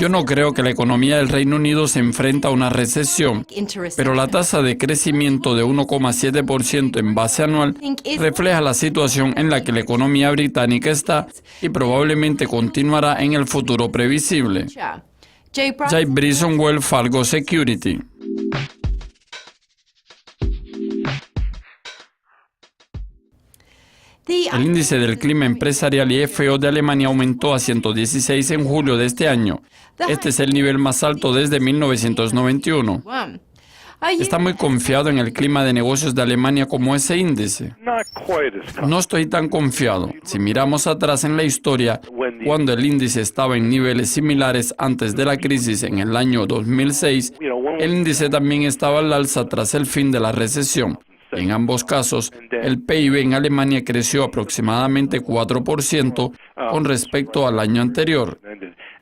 Yo no creo que la economía del Reino Unido se enfrenta a una recesión, pero la tasa de crecimiento de 1,7% en base anual refleja la situación en la que la economía británica está y probablemente continuará en el futuro previsible. Jay Bryson, Wells Fargo Security. El índice del clima empresarial IFO de Alemania aumentó a 116 en julio de este año. Este es el nivel más alto desde 1991. ¿Está muy confiado en el clima de negocios de Alemania como ese índice? No estoy tan confiado. Si miramos atrás en la historia, cuando el índice estaba en niveles similares antes de la crisis en el año 2006, el índice también estaba al alza tras el fin de la recesión. En ambos casos, el PIB en Alemania creció aproximadamente 4% con respecto al año anterior.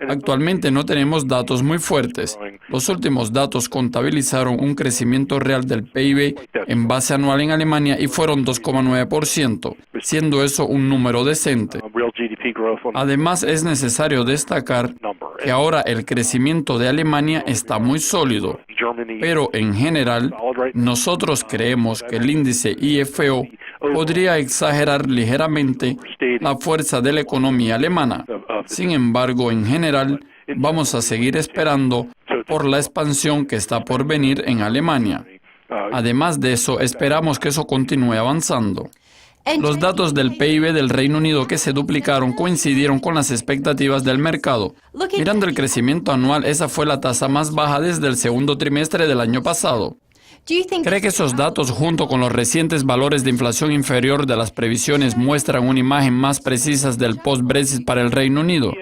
Actualmente no tenemos datos muy fuertes. Los últimos datos contabilizaron un crecimiento real del PIB en base anual en Alemania y fueron 2,9%, siendo eso un número decente. Además, es necesario destacar que ahora el crecimiento de Alemania está muy sólido, pero en general, nosotros creemos que el índice IFO podría exagerar ligeramente la fuerza de la economía alemana. Sin embargo, en general, vamos a seguir esperando por la expansión que está por venir en Alemania. Además de eso, esperamos que eso continúe avanzando. Los datos del PIB del Reino Unido que se duplicaron coincidieron con las expectativas del mercado. Mirando el crecimiento anual, esa fue la tasa más baja desde el segundo trimestre del año pasado. ¿Cree que esos datos, junto con los recientes valores de inflación inferior de las previsiones, muestran una imagen más precisa del post-Brexit para el Reino Unido?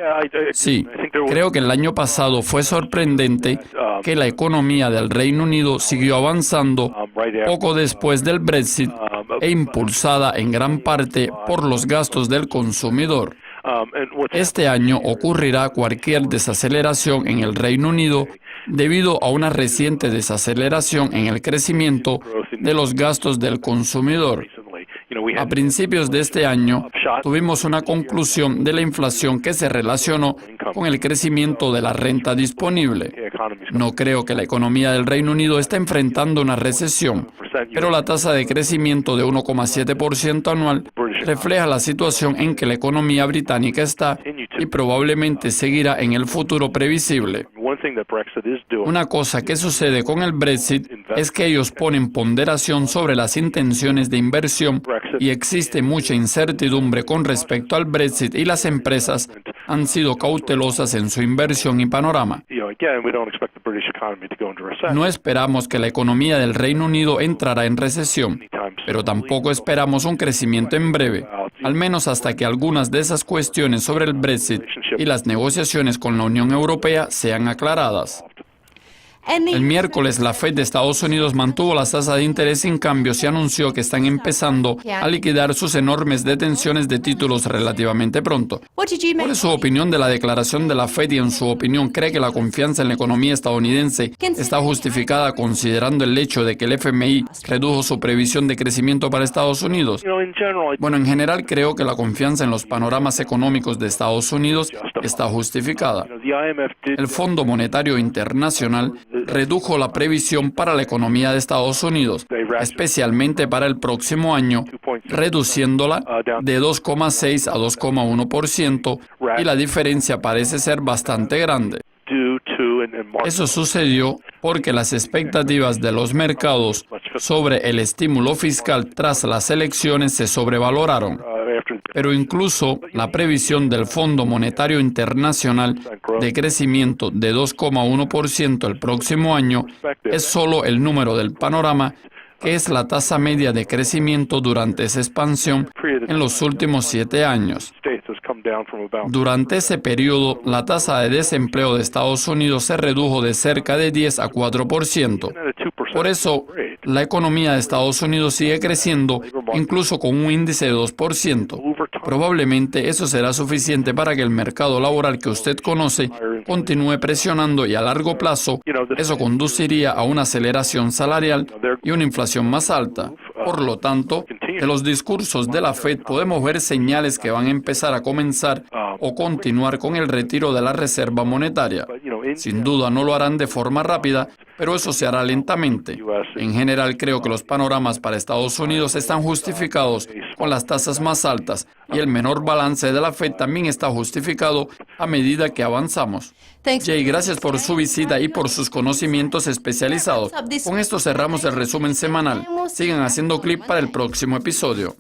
Sí, creo que el año pasado fue sorprendente que la economía del Reino Unido siguió avanzando poco después del Brexit e impulsada en gran parte por los gastos del consumidor. Este año ocurrirá cualquier desaceleración en el Reino Unido debido a una reciente desaceleración en el crecimiento de los gastos del consumidor. A principios de este año, tuvimos una conclusión de la inflación que se relacionó con el crecimiento de la renta disponible. No creo que la economía del Reino Unido esté enfrentando una recesión, pero la tasa de crecimiento de 1,7% anual refleja la situación en que la economía británica está y probablemente seguirá en el futuro previsible. Una cosa que sucede con el Brexit es que ellos ponen ponderación sobre las intenciones de inversión y existe mucha incertidumbre con respecto al Brexit y las empresas han sido cautelosas en su inversión y panorama. No esperamos que la economía del Reino Unido entrará en recesión, pero tampoco esperamos un crecimiento en breve, al menos hasta que algunas de esas cuestiones sobre el Brexit y las negociaciones con la Unión Europea sean aclaradas. El miércoles, la Fed de Estados Unidos mantuvo las tasas de interés sin cambios y anunció que están empezando a liquidar sus enormes detenciones de títulos relativamente pronto. ¿Cuál es su opinión de la declaración de la Fed y en su opinión cree que la confianza en la economía estadounidense está justificada considerando el hecho de que el FMI redujo su previsión de crecimiento para Estados Unidos? Bueno, en general creo que la confianza en los panoramas económicos de Estados Unidos está justificada. El Fondo Monetario Internacional redujo la previsión para la economía de Estados Unidos, especialmente para el próximo año, reduciéndola de 2,6 a 2,1%, y la diferencia parece ser bastante grande. Eso sucedió porque las expectativas de los mercados sobre el estímulo fiscal tras las elecciones se sobrevaloraron. Pero incluso la previsión del Fondo Monetario Internacional de crecimiento de 2,1% el próximo año es solo el número del panorama, que es la tasa media de crecimiento durante esa expansión en los últimos 7 años. Durante ese periodo, la tasa de desempleo de Estados Unidos se redujo de cerca de 10 a 4%. Por eso, la economía de Estados Unidos sigue creciendo, incluso con un índice de 2%. Probablemente eso será suficiente para que el mercado laboral que usted conoce continúe presionando y a largo plazo eso conduciría a una aceleración salarial y una inflación más alta. Por lo tanto, de los discursos de la Fed podemos ver señales que van a empezar a comenzar o continuar con el retiro de la reserva monetaria. Sin duda no lo harán de forma rápida, pero eso se hará lentamente. En general, creo que los panoramas para Estados Unidos están justificados con las tasas más altas y el menor balance de la Fed también está justificado a medida que avanzamos. Jay, gracias por su visita y por sus conocimientos especializados. Con esto cerramos el resumen semanal. Sigan haciendo clip para el próximo episodio.